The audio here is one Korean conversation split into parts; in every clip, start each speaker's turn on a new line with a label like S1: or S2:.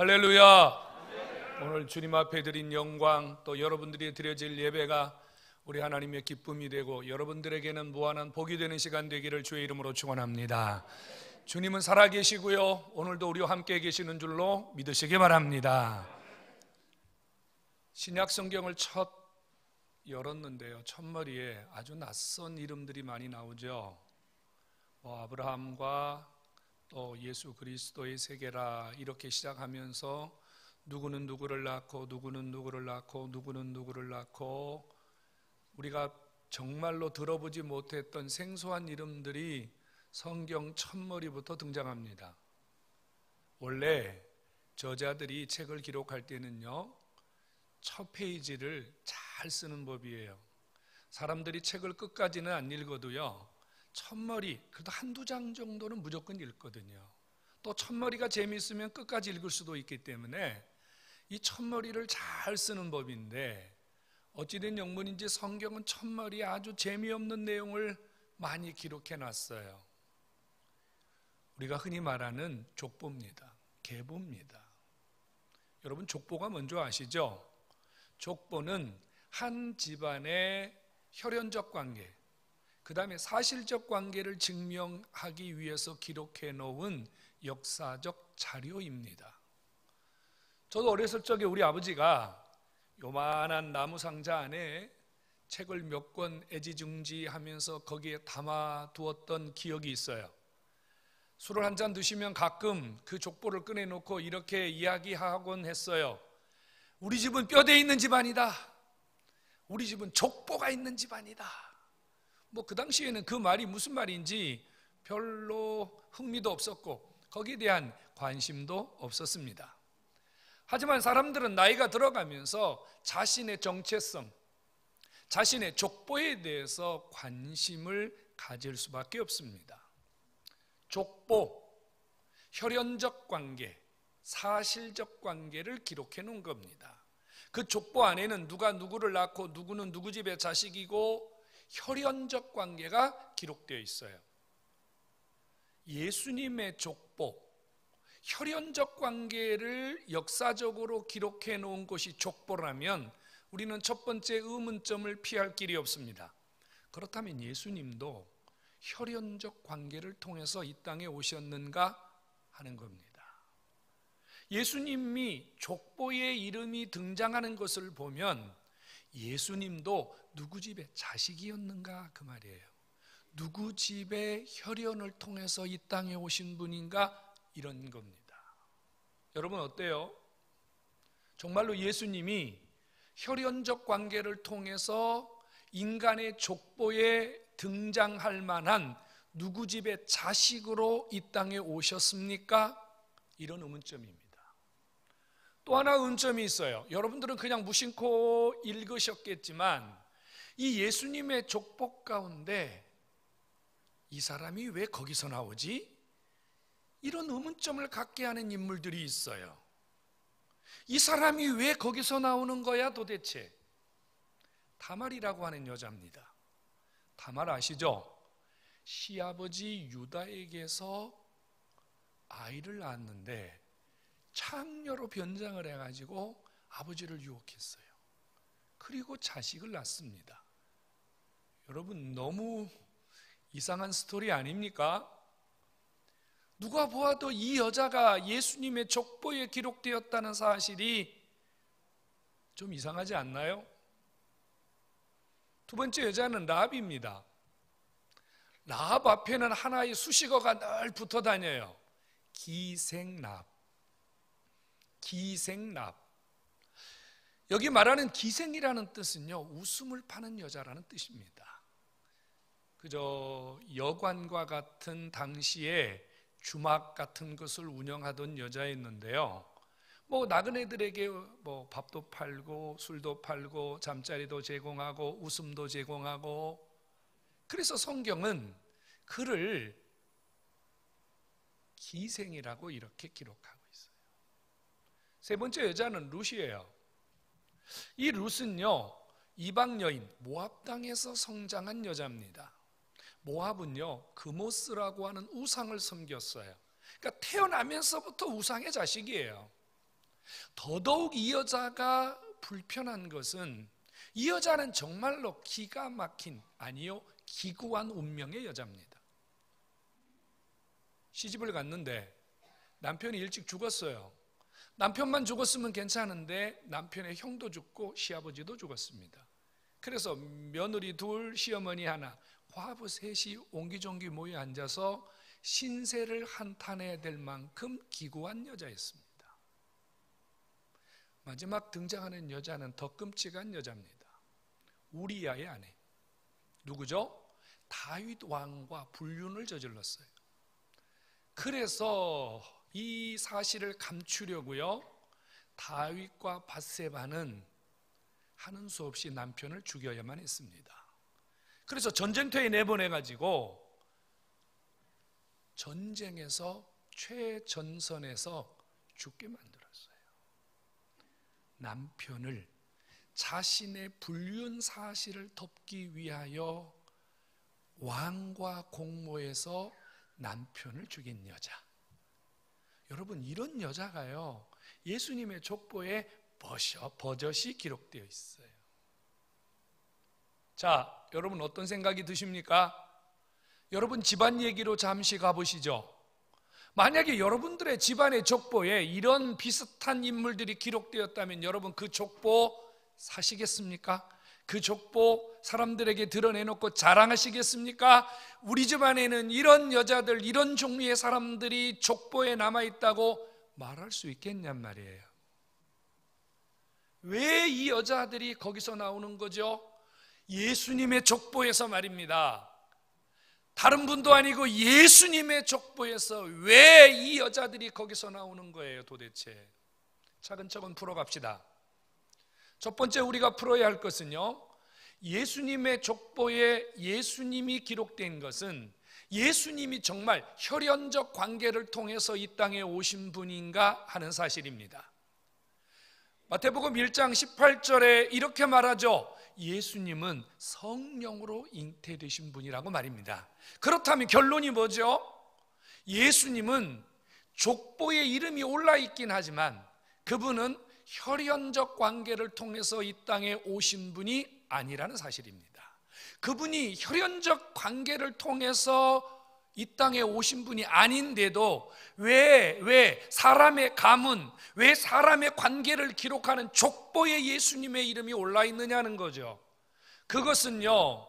S1: 할렐루야. 오늘 주님 앞에 드린 영광, 또 여러분들이 드려질 예배가 우리 하나님의 기쁨이 되고 여러분들에게는 무한한 복이 되는 시간 되기를 주의 이름으로 축원합니다. 주님은 살아계시고요, 오늘도 우리와 함께 계시는 줄로 믿으시기 바랍니다. 신약 성경을 첫 열었는데요, 첫머리에 아주 낯선 이름들이 많이 나오죠. 아브라함과 또 예수 그리스도의 세계라 이렇게 시작하면서 누구는 누구를 낳고 누구는 누구를 낳고 누구는 누구를 낳고 우리가 정말로 들어보지 못했던 생소한 이름들이 성경 첫머리부터 등장합니다. 원래 저자들이 책을 기록할 때는요, 첫 페이지를 잘 쓰는 법이에요. 사람들이 책을 끝까지는 안 읽어도요, 첫머리, 그래도 한두 장 정도는 무조건 읽거든요. 또 첫머리가 재미있으면 끝까지 읽을 수도 있기 때문에 이 첫머리를 잘 쓰는 법인데, 어찌된 영문인지 성경은 첫머리에 아주 재미없는 내용을 많이 기록해 놨어요. 우리가 흔히 말하는 족보입니다. 계보입니다. 여러분, 족보가 뭔지 아시죠? 족보는 한 집안의 혈연적 관계, 그 다음에 사실적 관계를 증명하기 위해서 기록해 놓은 역사적 자료입니다. 저도 어렸을 적에 우리 아버지가 요만한 나무 상자 안에 책을 몇 권 애지중지하면서 거기에 담아두었던 기억이 있어요. 술을 한 잔 드시면 가끔 그 족보를 꺼내놓고 이렇게 이야기하곤 했어요. 우리 집은 뼈대 있는 집안이다. 우리 집은 족보가 있는 집안이다. 그 당시에는 그 말이 무슨 말인지 별로 흥미도 없었고 거기에 대한 관심도 없었습니다. 하지만 사람들은 나이가 들어가면서 자신의 정체성, 자신의 족보에 대해서 관심을 가질 수밖에 없습니다. 족보, 혈연적 관계, 사실적 관계를 기록해 놓은 겁니다. 그 족보 안에는 누가 누구를 낳고 누구는 누구 집의 자식이고 혈연적 관계가 기록되어 있어요. 예수님의 족보, 혈연적 관계를 역사적으로 기록해 놓은 것이 족보라면 우리는 첫 번째 의문점을 피할 길이 없습니다. 그렇다면 예수님도 혈연적 관계를 통해서 이 땅에 오셨는가 하는 겁니다. 예수님이 족보에 이름이 등장하는 것을 보면 예수님도 누구 집의 자식이었는가 그 말이에요. 누구 집의 혈연을 통해서 이 땅에 오신 분인가 이런 겁니다. 여러분 어때요? 정말로 예수님이 혈연적 관계를 통해서 인간의 족보에 등장할 만한 누구 집의 자식으로 이 땅에 오셨습니까? 이런 의문점입니다. 또 하나 의문점이 있어요. 여러분들은 그냥 무심코 읽으셨겠지만 이 예수님의 족보 가운데 이 사람이 왜 거기서 나오지? 이런 의문점을 갖게 하는 인물들이 있어요. 이 사람이 왜 거기서 나오는 거야 도대체? 다말이라고 하는 여자입니다. 다말 아시죠? 시아버지 유다에게서 아이를 낳았는데 창녀로 변장을 해가지고 아버지를 유혹했어요. 그리고 자식을 낳습니다. 여러분 너무 이상한 스토리 아닙니까? 누가 보아도 이 여자가 예수님의 족보에 기록되었다는 사실이 좀 이상하지 않나요? 두 번째 여자는 라합입니다. 라합 앞에는 하나의 수식어가 늘 붙어 다녀요. 기생랍. 기생랍. 여기 말하는 기생이라는 뜻은요, 웃음을 파는 여자라는 뜻입니다. 그저 여관과 같은 당시에 주막 같은 것을 운영하던 여자였는데요. 나그네들에게 밥도 팔고 술도 팔고 잠자리도 제공하고 웃음도 제공하고, 그래서 성경은 그를 기생이라고 이렇게 기록하고 있어요. 세 번째 여자는 룻이에요. 이 룻은요, 이방 여인 모압 땅에서 성장한 여자입니다. 모압은요, 그모스라고 하는 우상을 섬겼어요. 그러니까 태어나면서부터 우상의 자식이에요. 더더욱 이 여자가 불편한 것은 이 여자는 정말로 기가 막힌, 아니요, 기구한 운명의 여자입니다. 시집을 갔는데 남편이 일찍 죽었어요. 남편만 죽었으면 괜찮은데 남편의 형도 죽고 시아버지도 죽었습니다. 그래서 며느리 둘, 시어머니 하나, 과부 셋이 옹기종기 모여 앉아서 신세를 한탄해야 될 만큼 기구한 여자였습니다. 마지막 등장하는 여자는 더 끔찍한 여자입니다. 우리야의 아내. 누구죠? 다윗 왕과 불륜을 저질렀어요. 그래서 이 사실을 감추려고요, 다윗과 밧세바는 하는 수 없이 남편을 죽여야만 했습니다. 그래서 전쟁터에 내보내가지고 전쟁에서 최전선에서 죽게 만들었어요. 남편을, 자신의 불륜 사실을 덮기 위하여 왕과 공모해서 남편을 죽인 여자. 여러분, 이런 여자가요, 예수님의 족보에 버젓이 기록되어 있어요. 자, 여러분 어떤 생각이 드십니까? 여러분 집안 얘기로 잠시 가보시죠. 만약에 여러분들의 집안의 족보에 이런 비슷한 인물들이 기록되었다면 여러분 그 족보 사시겠습니까? 그 족보 사람들에게 드러내놓고 자랑하시겠습니까? 우리 집안에는 이런 여자들, 이런 종류의 사람들이 족보에 남아있다고 말할 수 있겠냔 말이에요. 왜 이 여자들이 거기서 나오는 거죠? 예수님의 족보에서 말입니다. 다른 분도 아니고 예수님의 족보에서 왜 이 여자들이 거기서 나오는 거예요 도대체? 차근차근 풀어갑시다. 첫 번째 우리가 풀어야 할 것은요, 예수님의 족보에 예수님이 기록된 것은 예수님이 정말 혈연적 관계를 통해서 이 땅에 오신 분인가 하는 사실입니다. 마태복음 1장 18절에 이렇게 말하죠. 예수님은 성령으로 잉태되신 분이라고 말입니다. 그렇다면 결론이 뭐죠? 예수님은 족보에 이름이 올라 있긴 하지만 그분은 혈연적 관계를 통해서 이 땅에 오신 분이 아니라는 사실입니다. 그분이 혈연적 관계를 통해서 이 땅에 오신 분이 아닌데도 왜 사람의 가문, 왜 사람의 관계를 기록하는 족보에 예수님의 이름이 올라 있느냐는 거죠. 그것은요,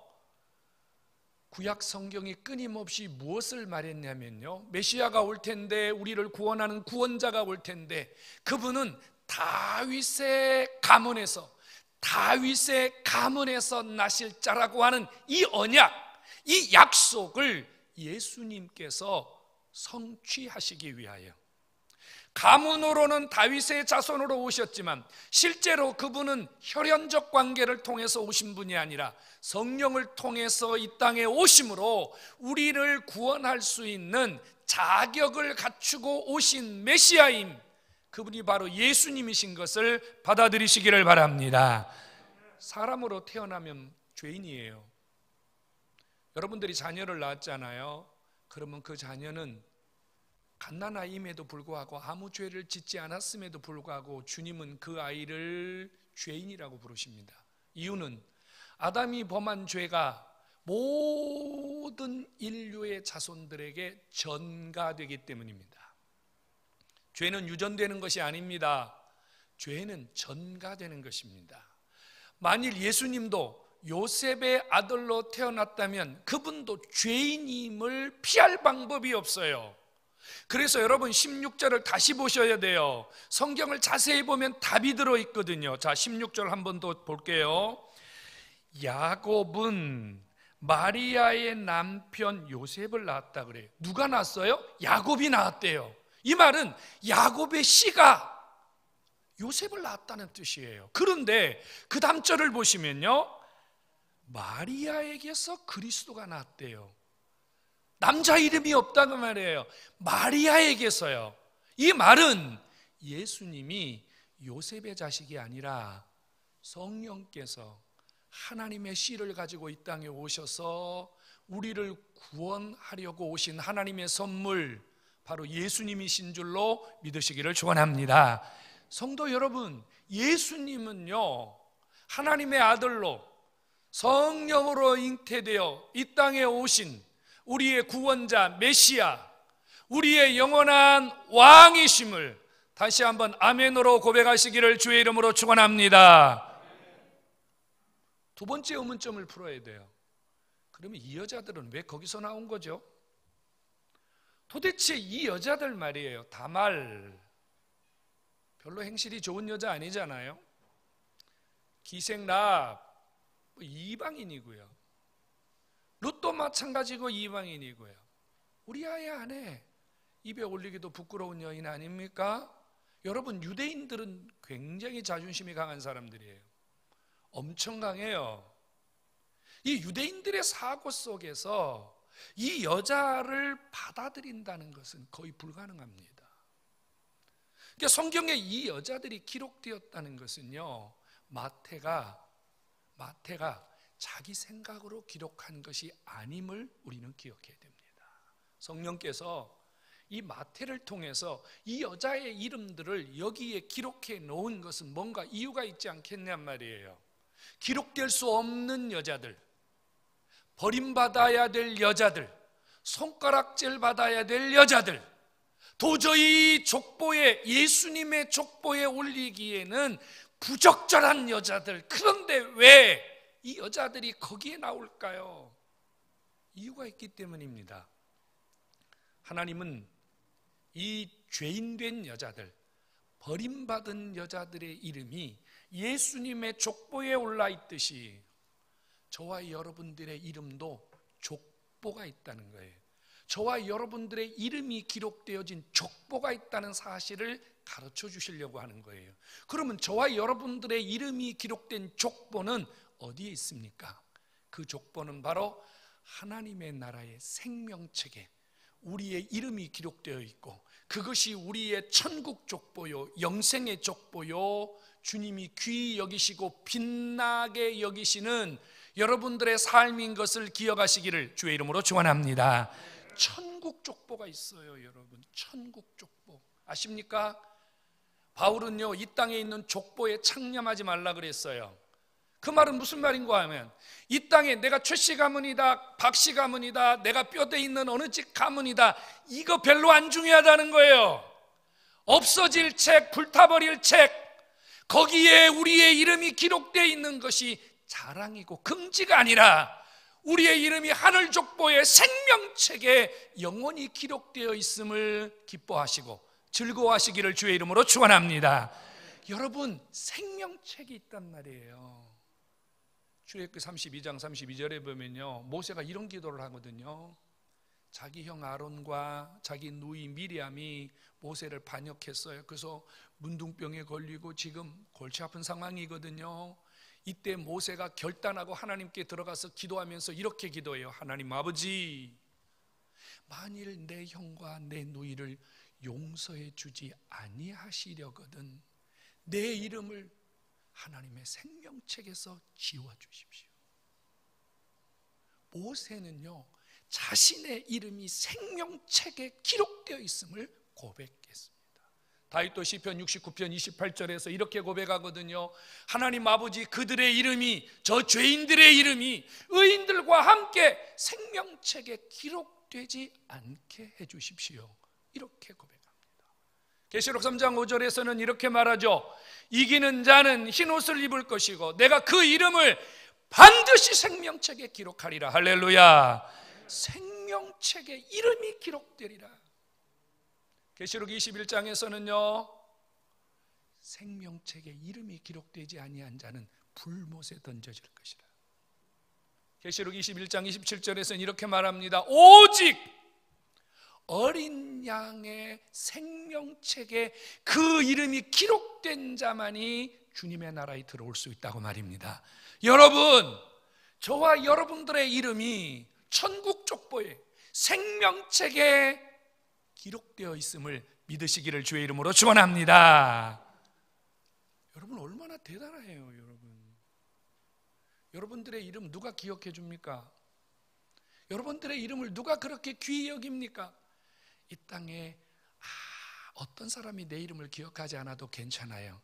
S1: 구약 성경이 끊임없이 무엇을 말했냐면요, 메시아가 올 텐데, 우리를 구원하는 구원자가 올 텐데 그분은 다윗의 가문에서 나실 자라고 하는 이 언약, 이 약속을 예수님께서 성취하시기 위하여 가문으로는 다윗의 자손으로 오셨지만 실제로 그분은 혈연적 관계를 통해서 오신 분이 아니라 성령을 통해서 이 땅에 오심으로 우리를 구원할 수 있는 자격을 갖추고 오신 메시아임, 그분이 바로 예수님이신 것을 받아들이시기를 바랍니다. 사람으로 태어나면 죄인이에요. 여러분들이 자녀를 낳았잖아요. 그러면 그 자녀는 갓난아이임에도 불구하고 아무 죄를 짓지 않았음에도 불구하고 주님은 그 아이를 죄인이라고 부르십니다. 이유는 아담이 범한 죄가 모든 인류의 자손들에게 전가되기 때문입니다. 죄는 유전되는 것이 아닙니다. 죄는 전가되는 것입니다. 만일 예수님도 요셉의 아들로 태어났다면 그분도 죄인임을 피할 방법이 없어요. 그래서 여러분 16절을 다시 보셔야 돼요. 성경을 자세히 보면 답이 들어있거든요. 자, 16절 한 번 더 볼게요. 야곱은 마리아의 남편 요셉을 낳았다 그래요. 누가 낳았어요? 야곱이 낳았대요. 이 말은 야곱의 씨가 요셉을 낳았다는 뜻이에요. 그런데 그 다음 절을 보시면요, 마리아에게서 그리스도가 낳았대요. 남자 이름이 없다는 말이에요. 마리아에게서요. 이 말은 예수님이 요셉의 자식이 아니라 성령께서 하나님의 씨를 가지고 이 땅에 오셔서 우리를 구원하려고 오신 하나님의 선물, 바로 예수님이신 줄로 믿으시기를 축원합니다. 성도 여러분, 예수님은요 하나님의 아들로 성령으로 잉태되어 이 땅에 오신 우리의 구원자 메시아, 우리의 영원한 왕이심을 다시 한번 아멘으로 고백하시기를 주의 이름으로 축원합니다. 두 번째 의문점을 풀어야 돼요. 그러면 이 여자들은 왜 거기서 나온 거죠? 도대체 이 여자들 말이에요, 다말 별로 행실이 좋은 여자 아니잖아요. 기생랍 이방인이고요, 룻도 마찬가지고 이방인이고요. 우리아의 아내 입에 올리기도 부끄러운 여인 아닙니까? 여러분, 유대인들은 굉장히 자존심이 강한 사람들이에요. 엄청 강해요. 이 유대인들의 사고 속에서 이 여자를 받아들인다는 것은 거의 불가능합니다. 그러니까 성경에 이 여자들이 기록되었다는 것은요, 마태가 자기 생각으로 기록한 것이 아님을 우리는 기억해야 됩니다. 성령께서 이 마태를 통해서 이 여자의 이름들을 여기에 기록해 놓은 것은 뭔가 이유가 있지 않겠냔 말이에요. 기록될 수 없는 여자들, 버림받아야 될 여자들, 손가락질 받아야 될 여자들, 도저히 족보에, 예수님의 족보에 올리기에는 부적절한 여자들. 그런데 왜 이 여자들이 거기에 나올까요? 이유가 있기 때문입니다. 하나님은 이 죄인된 여자들, 버림받은 여자들의 이름이 예수님의 족보에 올라 있듯이 저와 여러분들의 이름도 족보가 있다는 거예요. 저와 여러분들의 이름이 기록되어진 족보가 있다는 사실을 가르쳐 주시려고 하는 거예요. 그러면 저와 여러분들의 이름이 기록된 족보는 어디에 있습니까? 그 족보는 바로 하나님의 나라의 생명책에 우리의 이름이 기록되어 있고, 그것이 우리의 천국 족보요, 영생의 족보요, 주님이 귀히 여기시고 빛나게 여기시는 여러분들의 삶인 것을 기억하시기를 주의 이름으로 축원합니다. 천국 족보가 있어요, 여러분. 천국 족보 아십니까? 바울은요, 이 땅에 있는 족보에 창념하지 말라 그랬어요. 그 말은 무슨 말인가 하면, 이 땅에 내가 최씨 가문이다, 박씨 가문이다, 내가 뼈대 있는 어느 집 가문이다, 이거 별로 안 중요하다는 거예요. 없어질 책, 불타버릴 책, 거기에 우리의 이름이 기록되어 있는 것이 자랑이고 긍지가 아니라 우리의 이름이 하늘 족보의 생명책에 영원히 기록되어 있음을 기뻐하시고 즐거워하시기를 주의 이름으로 축원합니다. 여러분, 생명책이 있단 말이에요. 출애굽기 32장 32절에 보면요, 모세가 이런 기도를 하거든요. 자기 형 아론과 자기 누이 미리암이 모세를 반역했어요. 그래서 문둥병에 걸리고 지금 골치 아픈 상황이거든요. 이때 모세가 결단하고 하나님께 들어가서 기도하면서 이렇게 기도해요. 하나님 아버지, 만일 내 형과 내 누이를 용서해 주지 아니하시려거든 내 이름을 하나님의 생명책에서 지워주십시오. 모세는요, 자신의 이름이 생명책에 기록되어 있음을 고백했습니다. 다윗도 시편 69편 28절에서 이렇게 고백하거든요. 하나님 아버지, 그들의 이름이, 저 죄인들의 이름이 의인들과 함께 생명책에 기록되지 않게 해주십시오. 이렇게 고백합니다. 계시록 3장 5절에서는 이렇게 말하죠. 이기는 자는 흰옷을 입을 것이고 내가 그 이름을 반드시 생명책에 기록하리라. 할렐루야. 생명책에 이름이 기록되리라. 계시록 21장에서는요, 생명책에 이름이 기록되지 아니한 자는 불못에 던져질 것이라. 계시록 21장 27절에서는 이렇게 말합니다. 오직 어린 양의 생명책에 그 이름이 기록된 자만이 주님의 나라에 들어올 수 있다고 말입니다. 여러분, 저와 여러분들의 이름이 천국 족보에 생명책에 기록되어 있음을 믿으시기를 주의 이름으로 축원합니다. 여러분, 얼마나 대단해요. 여러분들의 이름 누가 기억해 줍니까? 여러분들의 이름을 누가 그렇게 귀히 여깁니까? 이 땅에 어떤 사람이 내 이름을 기억하지 않아도 괜찮아요.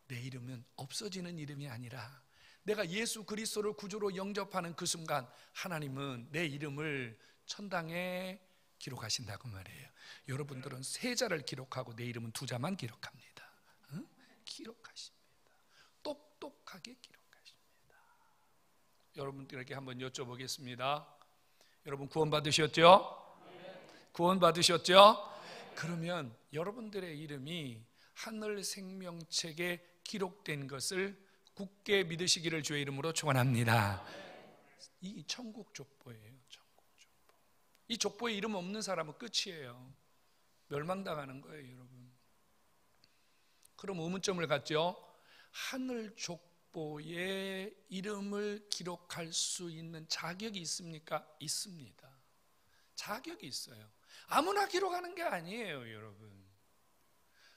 S1: 내 이름은 없어지는 이름이 아니라 내가 예수 그리스도를 구주로 영접하는 그 순간 하나님은 내 이름을 천당에 기록하신다고 말이에요. 여러분들은 3자를 기록하고 내 이름은 2자만 기록합니다. 응? 기록하십니다. 똑똑하게 기록하십니다. 여러분들에게 한번 여쭤보겠습니다. 여러분 구원 받으셨죠? 구원 받으셨죠? 그러면 여러분들의 이름이 하늘 생명책에 기록된 것을 굳게 믿으시기를 주의 이름으로 축원합니다. 이 천국 족보예요. 천국 족보. 이 족보에 이름 없는 사람은 끝이에요. 멸망당하는 거예요, 여러분. 그럼 의문점을 갖죠. 하늘 족보에 이름을 기록할 수 있는 자격이 있습니까? 있습니다. 자격이 있어요. 아무나 기록하는 게 아니에요, 여러분.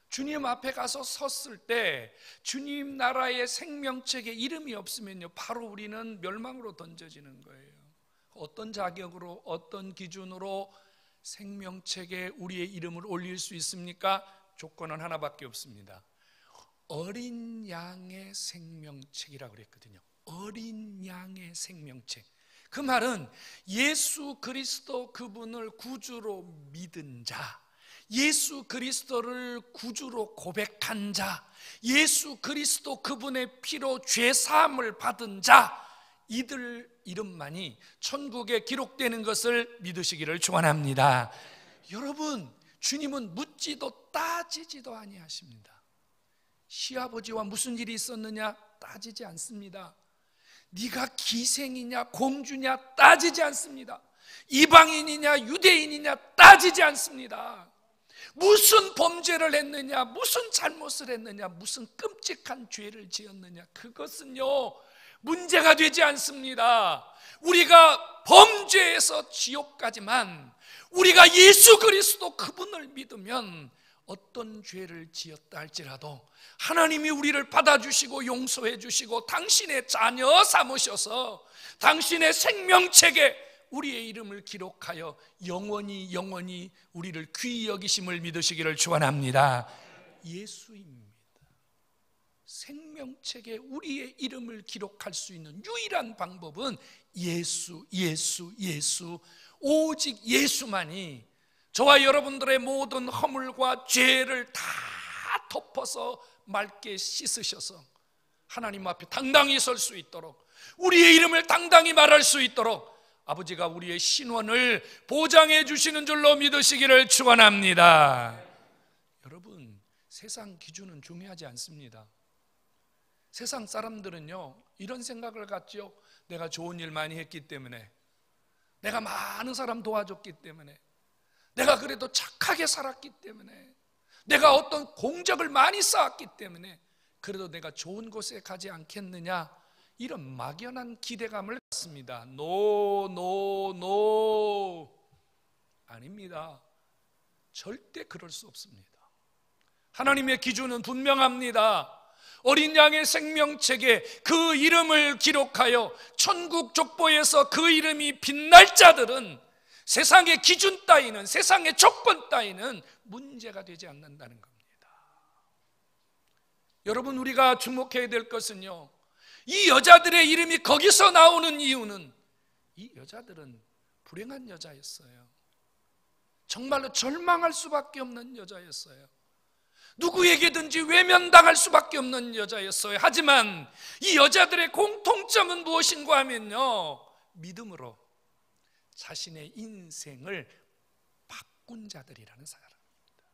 S1: 주님 앞에 가서 섰을 때 주님 나라의 생명책에 이름이 없으면요, 바로 우리는 멸망으로 던져지는 거예요. 어떤 자격으로, 어떤 기준으로 생명책에 우리의 이름을 올릴 수 있습니까? 조건은 하나밖에 없습니다. 어린 양의 생명책이라고 그랬거든요. 어린 양의 생명책. 그 말은 예수 그리스도 그분을 구주로 믿은 자, 예수 그리스도를 구주로 고백한 자, 예수 그리스도 그분의 피로 죄사함을 받은 자, 이들 이름만이 천국에 기록되는 것을 믿으시기를 축원합니다. 여러분, 주님은 묻지도 따지지도 아니하십니다. 시아버지와 무슨 일이 있었느냐 따지지 않습니다. 네가 기생이냐 공주냐 따지지 않습니다. 이방인이냐 유대인이냐 따지지 않습니다. 무슨 범죄를 했느냐, 무슨 잘못을 했느냐, 무슨 끔찍한 죄를 지었느냐, 그것은요 문제가 되지 않습니다. 우리가 범죄에서 지옥 가지만 우리가 예수 그리스도 그분을 믿으면 어떤 죄를 지었다 할지라도 하나님이 우리를 받아주시고 용서해 주시고 당신의 자녀 삼으셔서 당신의 생명책에 우리의 이름을 기록하여 영원히 우리를 귀히 여기심을 믿으시기를 축원합니다. 예수입니다. 생명책에 우리의 이름을 기록할 수 있는 유일한 방법은 예수, 오직 예수만이 저와 여러분들의 모든 허물과 죄를 다 덮어서 맑게 씻으셔서 하나님 앞에 당당히 설 수 있도록, 우리의 이름을 당당히 말할 수 있도록 아버지가 우리의 신원을 보장해 주시는 줄로 믿으시기를 축원합니다. 여러분, 세상 기준은 중요하지 않습니다. 세상 사람들은요 이런 생각을 갖죠. 내가 좋은 일 많이 했기 때문에, 내가 많은 사람 도와줬기 때문에, 내가 그래도 착하게 살았기 때문에, 내가 어떤 공적을 많이 쌓았기 때문에 그래도 내가 좋은 곳에 가지 않겠느냐, 이런 막연한 기대감을 갖습니다. 노 아닙니다. 절대 그럴 수 없습니다. 하나님의 기준은 분명합니다. 어린 양의 생명책에 그 이름을 기록하여 천국 족보에서 그 이름이 빛날 자들은 세상의 기준 따위는, 세상의 조건 따위는 문제가 되지 않는다는 겁니다. 여러분, 우리가 주목해야 될 것은요, 이 여자들의 이름이 거기서 나오는 이유는 이 여자들은 불행한 여자였어요. 정말로 절망할 수밖에 없는 여자였어요. 누구에게든지 외면당할 수밖에 없는 여자였어요. 하지만 이 여자들의 공통점은 무엇인가 하면요, 믿음으로 자신의 인생을 바꾼 자들이라는 사람입니다.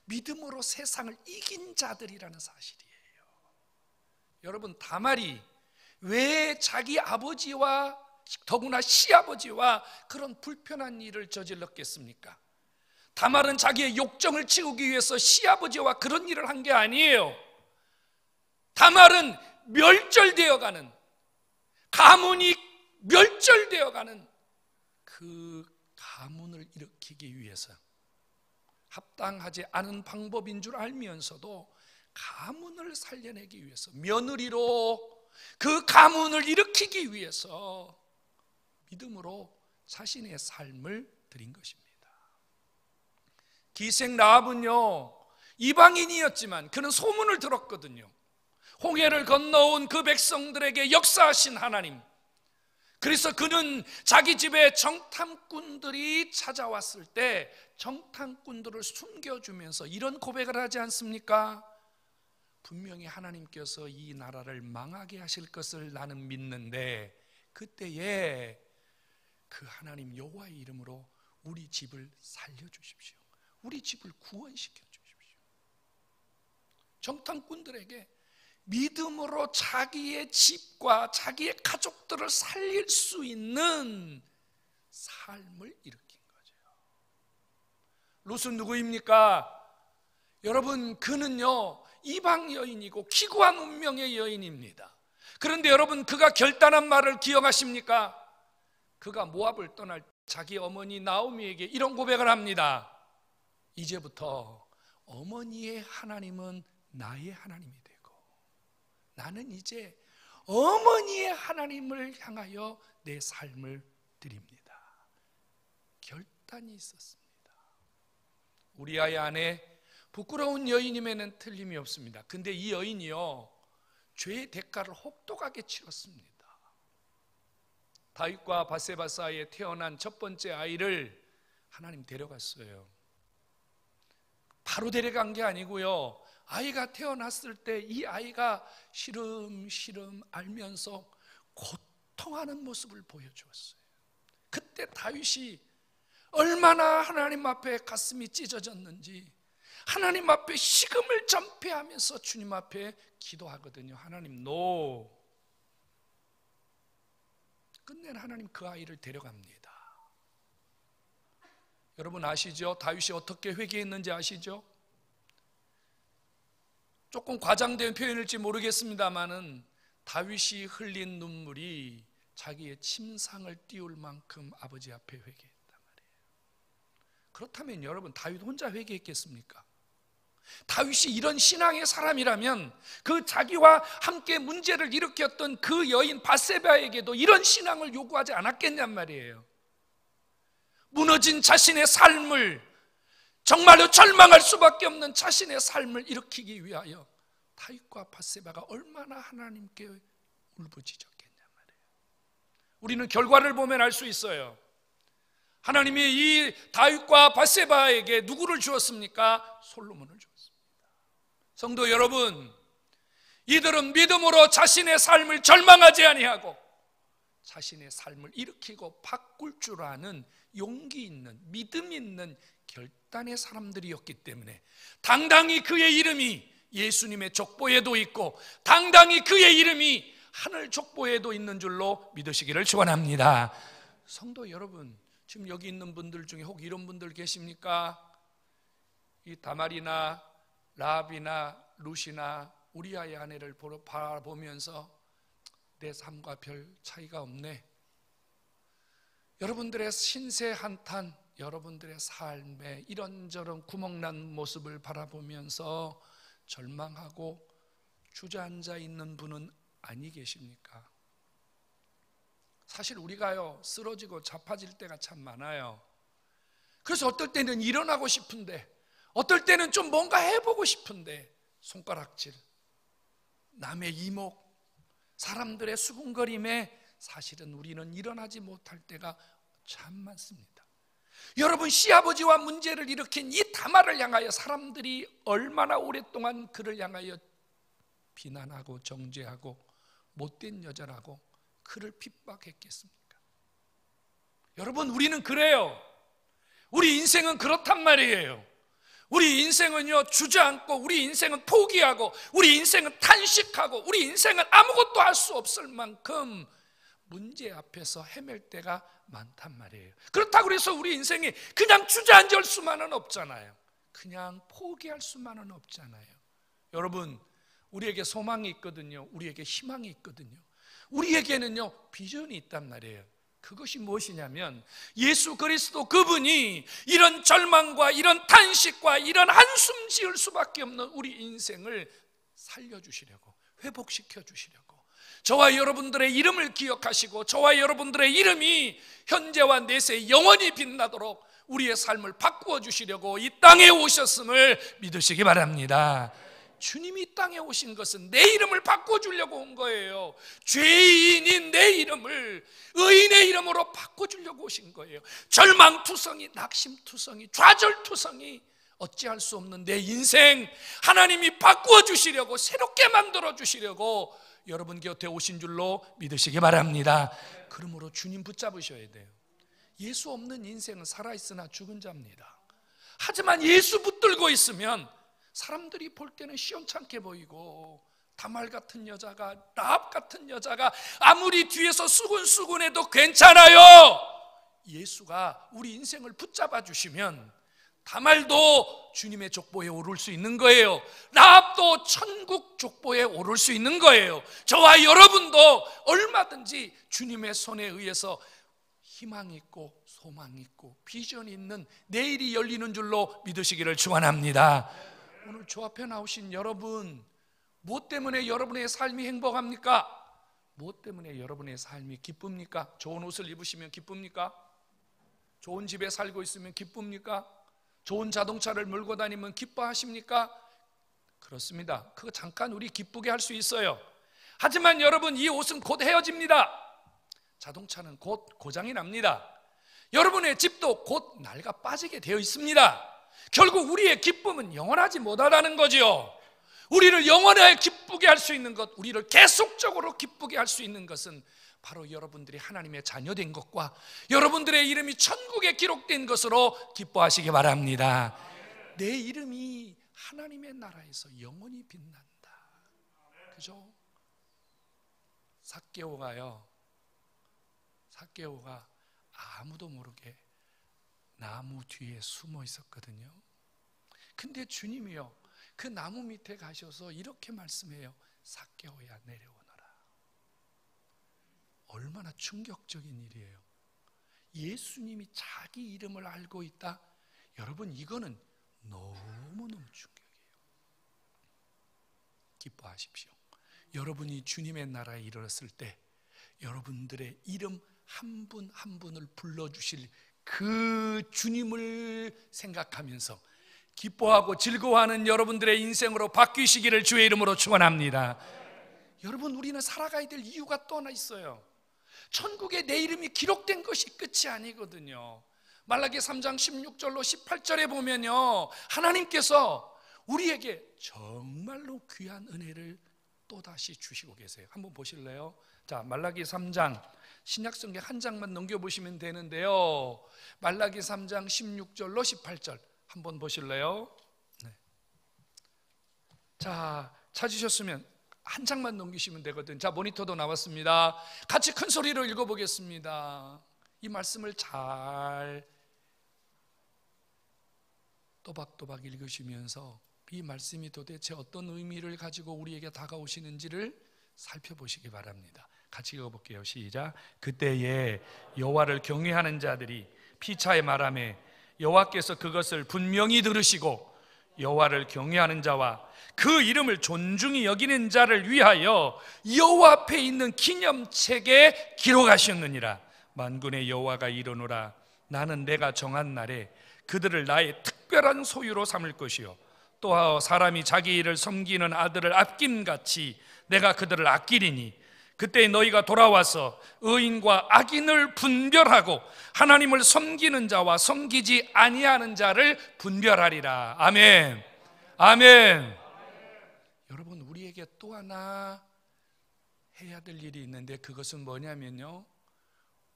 S1: 믿음으로 세상을 이긴 자들이라는 사실이에요. 여러분, 다말이 왜 자기 아버지와 더구나 시아버지와 그런 불편한 일을 저질렀겠습니까? 다말은 자기의 욕정을 채우기 위해서 시아버지와 그런 일을 한 게 아니에요. 다말은 멸절되어가는, 가문이 멸절되어가는 그 가문을 일으키기 위해서, 합당하지 않은 방법인 줄 알면서도 가문을 살려내기 위해서, 며느리로 그 가문을 일으키기 위해서 믿음으로 자신의 삶을 드린 것입니다. 기생 라합은요, 이방인이었지만 그는 소문을 들었거든요. 홍해를 건너온 그 백성들에게 역사하신 하나님. 그래서 그는 자기 집에 정탐꾼들이 찾아왔을 때 정탐꾼들을 숨겨주면서 이런 고백을 하지 않습니까? 분명히 하나님께서 이 나라를 망하게 하실 것을 나는 믿는데 그때에 그 하나님 여호와의 이름으로 우리 집을 살려주십시오. 우리 집을 구원시켜 주십시오. 정탐꾼들에게 믿음으로 자기의 집과 자기의 가족들을 살릴 수 있는 삶을 일으킨 거죠. 롯은 누구입니까? 여러분, 그는요 이방 여인이고 기구한 운명의 여인입니다. 그런데 여러분, 그가 결단한 말을 기억하십니까? 그가 모압을 떠날 때 자기 어머니 나오미에게 이런 고백을 합니다. 이제부터 어머니의 하나님은 나의 하나님이 되고 나는 이제 어머니의 하나님을 향하여 내 삶을 드립니다. 결단이 있었습니다. 우리아의 아내 부끄러운 여인임에는 틀림이 없습니다. 근데 이 여인이요 죄의 대가를 혹독하게 치렀습니다. 다윗과 밧세바 사이에 태어난 첫 번째 아이를 하나님 데려갔어요. 바로 데려간 게 아니고요, 아이가 태어났을 때 이 아이가 시름시름 앓면서 고통하는 모습을 보여주었어요. 그때 다윗이 얼마나 하나님 앞에 가슴이 찢어졌는지 하나님 앞에 식음을 전폐하면서 주님 앞에 기도하거든요. 하나님, 끝내 하나님 그 아이를 데려갑니다. 여러분 아시죠? 다윗이 어떻게 회개했는지 아시죠? 조금 과장된 표현일지 모르겠습니다만은 다윗이 흘린 눈물이 자기의 침상을 띄울 만큼 아버지 앞에 회개했단 말이에요. 그렇다면 여러분, 다윗 혼자 회개했겠습니까? 다윗이 이런 신앙의 사람이라면 그 자기와 함께 문제를 일으켰던 그 여인 밧세바에게도 이런 신앙을 요구하지 않았겠냔 말이에요. 무너진 자신의 삶을, 정말로 절망할 수밖에 없는 자신의 삶을 일으키기 위하여 다윗과 밧세바가 얼마나 하나님께 울부짖었겠냔 말이에요. 우리는 결과를 보면 알 수 있어요. 하나님이 이 다윗과 밧세바에게 누구를 주었습니까? 솔로몬을 주었습니다. 성도 여러분, 이들은 믿음으로 자신의 삶을 절망하지 아니하고 자신의 삶을 일으키고 바꿀 줄 아는 용기 있는, 믿음 있는 결단의 사람들이었기 때문에 당당히 그의 이름이 예수님의 족보에도 있고 당당히 그의 이름이 하늘 족보에도 있는 줄로 믿으시기를 축원합니다. 성도 여러분, 지금 여기 있는 분들 중에 혹 이런 분들 계십니까? 이 다말이나 라합이나 룻이나 우리아의 아내를 바라보면서 내 삶과 별 차이가 없네. 여러분들의 신세 한탄, 여러분들의 삶에 이런저런 구멍난 모습을 바라보면서 절망하고 주저앉아 있는 분은 아니 계십니까? 사실 우리가요 쓰러지고 자빠질 때가 참 많아요. 그래서 어떨 때는 일어나고 싶은데, 어떨 때는 좀 뭔가 해보고 싶은데 손가락질, 남의 이목, 사람들의 수군거림에 사실은 우리는 일어나지 못할 때가 참 많습니다. 여러분, 시아버지와 문제를 일으킨 이 다말을 향하여 사람들이 얼마나 오랫동안 그를 향하여 비난하고 정죄하고 못된 여자라고 그를 핍박했겠습니까? 여러분, 우리는 그래요. 우리 인생은 그렇단 말이에요. 우리 인생은요 주저앉고, 우리 인생은 포기하고, 우리 인생은 탄식하고, 우리 인생은 아무것도 할 수 없을 만큼 문제 앞에서 헤맬 때가 많단 말이에요. 그렇다고 해서 우리 인생이 그냥 주저앉을 수만은 없잖아요. 그냥 포기할 수만은 없잖아요. 여러분, 우리에게 소망이 있거든요. 우리에게 희망이 있거든요. 우리에게는요 비전이 있단 말이에요. 그것이 무엇이냐면 예수 그리스도, 그분이 이런 절망과 이런 탄식과 이런 한숨 지을 수밖에 없는 우리 인생을 살려주시려고, 회복시켜 주시려고, 저와 여러분들의 이름을 기억하시고 저와 여러분들의 이름이 현재와 내세 영원히 빛나도록 우리의 삶을 바꾸어 주시려고 이 땅에 오셨음을 믿으시기 바랍니다. 주님이 이 땅에 오신 것은 내 이름을 바꿔주려고 온 거예요. 죄인인 내 이름을 의인의 이름으로 바꿔주려고 오신 거예요. 절망투성이, 낙심투성이, 좌절투성이 어찌할 수 없는 내 인생 하나님이 바꾸어 주시려고, 새롭게 만들어 주시려고 여러분 곁에 오신 줄로 믿으시기 바랍니다. 그러므로 주님 붙잡으셔야 돼요. 예수 없는 인생은 살아있으나 죽은 자입니다. 하지만 예수 붙들고 있으면 사람들이 볼 때는 시원찮게 보이고, 다말 같은 여자가, 라합 같은 여자가 아무리 뒤에서 수군수군해도 괜찮아요. 예수가 우리 인생을 붙잡아 주시면 다말도 주님의 족보에 오를 수 있는 거예요. 라합도 천국 족보에 오를 수 있는 거예요. 저와 여러분도 얼마든지 주님의 손에 의해서 희망이 있고 소망이 있고 비전이 있는 내일이 열리는 줄로 믿으시기를 축원합니다. 오늘 저 앞에 나오신 여러분, 무엇 때문에 여러분의 삶이 행복합니까? 무엇 때문에 여러분의 삶이 기쁩니까? 좋은 옷을 입으시면 기쁩니까? 좋은 집에 살고 있으면 기쁩니까? 좋은 자동차를 몰고 다니면 기뻐하십니까? 그렇습니다. 그거 잠깐 우리 기쁘게 할 수 있어요. 하지만 여러분, 이 옷은 곧 헤어집니다. 자동차는 곧 고장이 납니다. 여러분의 집도 곧 낡아 빠지게 되어 있습니다. 결국 우리의 기쁨은 영원하지 못하다는 거죠. 우리를 영원하게 기쁘게 할 수 있는 것, 우리를 계속적으로 기쁘게 할 수 있는 것은 바로 여러분들이 하나님의 자녀된 것과 여러분들의 이름이 천국에 기록된 것으로 기뻐하시기 바랍니다. 내 이름이 하나님의 나라에서 영원히 빛난다. 그죠? 삭개오가 아무도 모르게 나무 뒤에 숨어 있었거든요. 근데 주님이요, 그 나무 밑에 가셔서 이렇게 말씀해요. 삭개오야, 내려오너라. 얼마나 충격적인 일이에요. 예수님이 자기 이름을 알고 있다? 여러분, 이거는 너무너무 충격이에요. 기뻐하십시오. 여러분이 주님의 나라에 이르렀을 때 여러분들의 이름 한 분 한 분을 불러주실 그 주님을 생각하면서 기뻐하고 즐거워하는 여러분들의 인생으로 바뀌시기를 주의 이름으로 축원합니다. 여러분, 우리는 살아가야 될 이유가 또 하나 있어요. 천국에 내 이름이 기록된 것이 끝이 아니거든요. 말라기 3장 16절로 18절에 보면요, 하나님께서 우리에게 정말로 귀한 은혜를 또다시 주시고 계세요. 한번 보실래요? 자, 말라기 3장, 신약성경 한 장만 넘겨보시면 되는데요, 말라기 3장 16절로 18절 한번 보실래요? 네. 자, 찾으셨으면 한 장만 넘기시면 되거든. 자, 모니터도 나왔습니다. 같이 큰 소리로 읽어보겠습니다. 이 말씀을 잘 또박또박 읽으시면서 이 말씀이 도대체 어떤 의미를 가지고 우리에게 다가오시는지를 살펴보시기 바랍니다. 같이 읽어볼게요. 시작. 그때에 여호와를 경외하는 자들이 피차에 말하며 여호와께서 그것을 분명히 들으시고 여호와를 경외하는 자와 그 이름을 존중히 여기는 자를 위하여 여호와 앞에 있는 기념책에 기록하셨느니라. 만군의 여호와가 이르노라. 나는 내가 정한 날에 그들을 나의 특별한 소유로 삼을 것이요 또 사람이 자기 일을 섬기는 아들을 아낌같이 내가 그들을 아끼리니 그때 너희가 돌아와서 의인과 악인을 분별하고 하나님을 섬기는 자와 섬기지 아니하는 자를 분별하리라. 아멘. 아멘. 여러분, 우리에게 또 하나 해야 될 일이 있는데 그것은 뭐냐면요,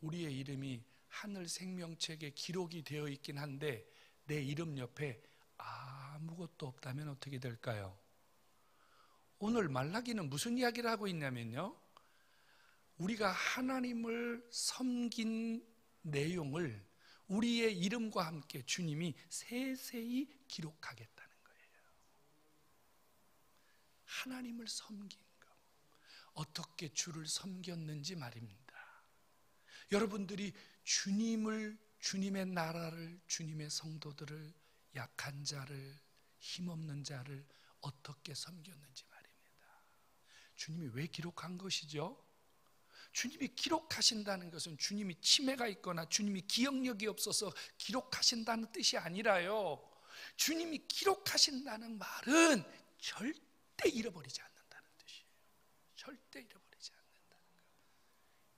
S1: 우리의 이름이 하늘 생명책에 기록이 되어 있긴 한데 내 이름 옆에 아무것도 없다면 어떻게 될까요? 오늘 말라기는 무슨 이야기를 하고 있냐면요, 우리가 하나님을 섬긴 내용을 우리의 이름과 함께 주님이 세세히 기록하겠다는 거예요. 하나님을 섬긴 거, 어떻게 주를 섬겼는지 말입니다. 여러분들이 주님을, 주님의 나라를, 주님의 성도들을, 약한 자를, 힘없는 자를 어떻게 섬겼는지 말입니다. 주님이 왜 기록한 것이죠? 주님이 기록하신다는 것은 주님이 치매가 있거나 주님이 기억력이 없어서 기록하신다는 뜻이 아니라요, 주님이 기록하신다는 말은 절대 잃어버리지 않는다는 뜻이에요. 절대 잃어버리지 않는다는 거예요.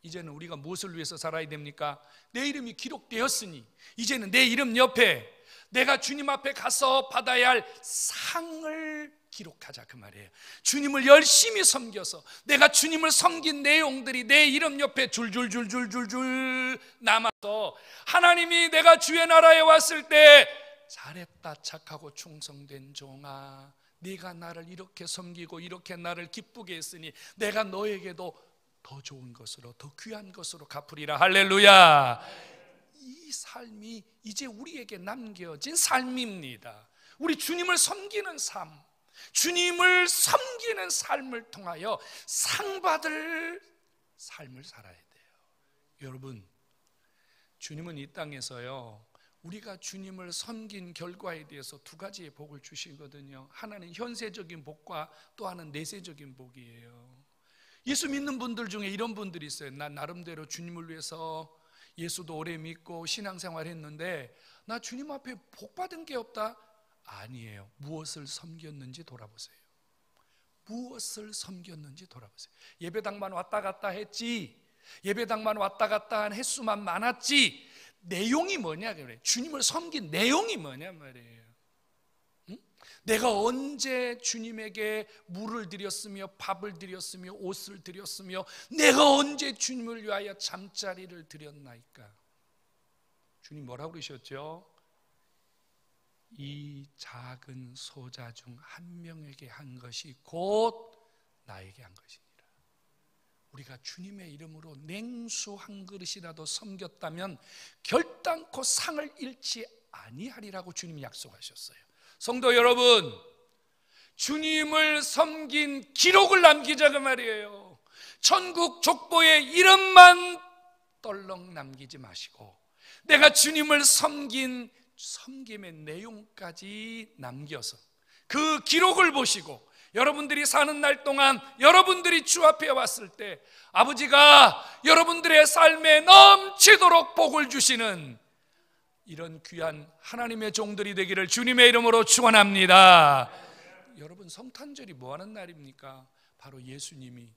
S1: 이제는 우리가 무엇을 위해서 살아야 됩니까? 내 이름이 기록되었으니 이제는 내 이름 옆에 내가 주님 앞에 가서 받아야 할 상을 기록하자, 그 말이에요. 주님을 열심히 섬겨서 내가 주님을 섬긴 내용들이 내 이름 옆에 줄줄줄줄줄줄 남아서 하나님이 내가 주의 나라에 왔을 때 잘했다 착하고 충성된 종아, 네가 나를 이렇게 섬기고 이렇게 나를 기쁘게 했으니 내가 너에게도 더 좋은 것으로 더 귀한 것으로 갚으리라. 할렐루야. 이 삶이 이제 우리에게 남겨진 삶입니다. 우리 주님을 섬기는 삶, 주님을 섬기는 삶을 통하여 상 받을 삶을 살아야 돼요. 여러분, 주님은 이 땅에서요, 우리가 주님을 섬긴 결과에 대해서 두 가지의 복을 주시거든요. 하나는 현세적인 복과 또 하나는 내세적인 복이에요. 예수 믿는 분들 중에 이런 분들이 있어요. 난 나름대로 주님을 위해서 예수도 오래 믿고 신앙생활 했는데 나 주님 앞에 복 받은 게 없다. 아니에요. 무엇을 섬겼는지 돌아보세요. 무엇을 섬겼는지 돌아보세요. 예배당만 왔다 갔다 했지, 예배당만 왔다 갔다 한 횟수만 많았지, 내용이 뭐냐 그래. 주님을 섬긴 내용이 뭐냐 말이에요. 응? 내가 언제 주님에게 물을 드렸으며 밥을 드렸으며 옷을 드렸으며 내가 언제 주님을 위하여 잠자리를 드렸나이까. 주님 뭐라고 그러셨죠? 이 작은 소자 중 한 명에게 한 것이 곧 나에게 한 것이니라. 우리가 주님의 이름으로 냉수 한 그릇이라도 섬겼다면 결단코 상을 잃지 아니하리라고 주님이 약속하셨어요. 성도 여러분, 주님을 섬긴 기록을 남기자 그 말이에요. 천국 족보에 이름만 떨렁 남기지 마시고 내가 주님을 섬긴 섬김의 내용까지 남겨서 그 기록을 보시고 여러분들이 사는 날 동안 여러분들이 주 앞에 왔을 때 아버지가 여러분들의 삶에 넘치도록 복을 주시는 이런 귀한 하나님의 종들이 되기를 주님의 이름으로 축원합니다. 여러분, 성탄절이 뭐 하는 날입니까? 바로 예수님이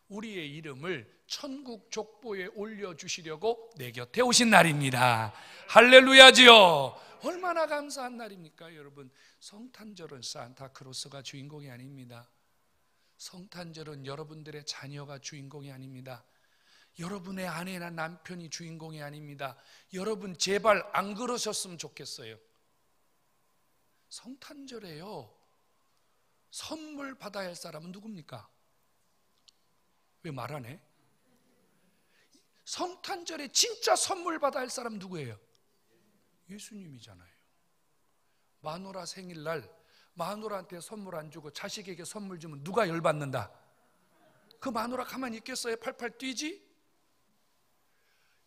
S1: 우리의 이름을 천국 족보에 올려주시려고 내 곁에 오신 날입니다. 할렐루야지요. 얼마나 감사한 날입니까? 여러분, 성탄절은 산타크로스가 주인공이 아닙니다. 성탄절은 여러분들의 자녀가 주인공이 아닙니다. 여러분의 아내나 남편이 주인공이 아닙니다. 여러분 제발 안 그러셨으면 좋겠어요. 성탄절에요, 선물 받아야 할 사람은 누굽니까? 왜 말 안 해? 성탄절에 진짜 선물 받아야 할 사람은 누구예요? 예수님이잖아요. 마누라 생일날 마누라한테 선물 안 주고 자식에게 선물 주면 누가 열받는다? 그 마누라 가만히 있겠어요? 팔팔 뛰지?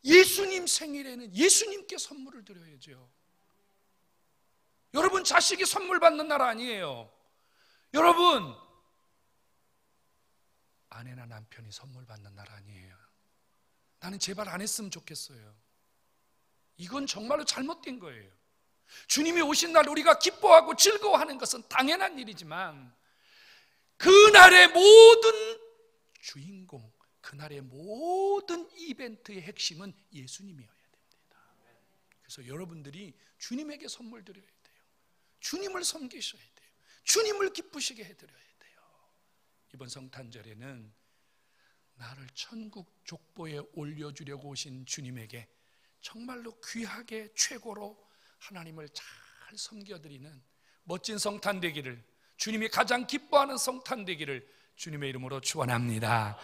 S1: 예수님 생일에는 예수님께 선물을 드려야죠. 여러분, 자식이 선물 받는 날 아니에요. 여러분, 아내나 남편이 선물 받는 날 아니에요. 나는 제발 안 했으면 좋겠어요. 이건 정말로 잘못된 거예요. 주님이 오신 날 우리가 기뻐하고 즐거워하는 것은 당연한 일이지만 그날의 모든 주인공, 그날의 모든 이벤트의 핵심은 예수님이어야 됩니다. 그래서 여러분들이 주님에게 선물 드려야 돼요. 주님을 섬기셔야 돼요. 주님을 기쁘시게 해드려야 돼요. 이번 성탄절에는 나를 천국 족보에 올려주려고 오신 주님에게 정말로 귀하게 최고로 하나님을 잘 섬겨드리는 멋진 성탄 되기를, 주님이 가장 기뻐하는 성탄 되기를 주님의 이름으로 축원합니다.